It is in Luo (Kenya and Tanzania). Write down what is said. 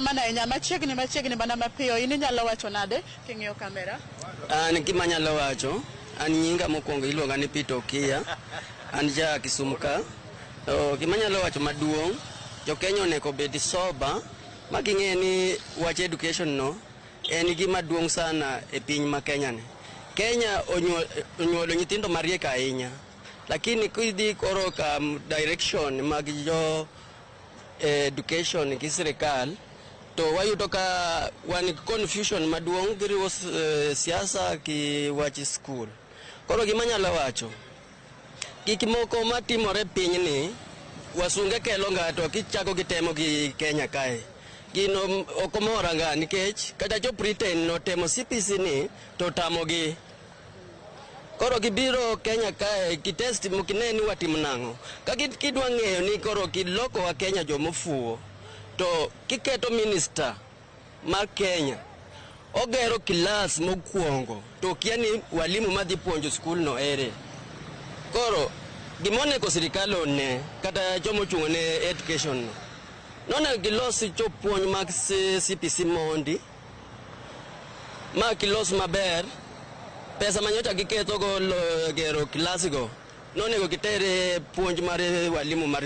Mana enya machiegni bana mapiyo ini nyalo wacho nade king'iyo kamera. An gima nyalo wacho, an nyinga mokwongo iluonga ni Peter Okia, an ja Kisumu ka. Gima nyalo wacho maduong', jo Kenya onego bed sober, ma ging'e ni wach education no en gima duong' sana e piny ma Kenya ni. Kenya onyuolo nyithindo mariek ahinya, lakini kidhi koro ka direction mag jo education gi sirikal, to wayudo ka wan confusion maduong' giriwo siasa ki wach school. Koro gima nyalo wacho, gik moko matimore piny ni wasunge kelo ng'ato kichako gitemo gi Kenya kae. Gino okomora nga nikech kata jo Britain no temo CPC ni to tamogi. Koro gibiro Kenya kae kitest mokineni watim nang'o. Ka kidwa ng'eyo ni koro kiloko wa Kenya jomofuo, to kiketo minister mar Kenya ogero kilas mokwongo to kia ni walimu madhi puonjo skul no ere. Koro gimoneko sirikal one kata jomo chungo ne education no nona gilosi jopuonj mag CPC mondi ma kilos maber, pesa manyocha giketho go gero kilasigo nonego gitere puonj mar walimu mar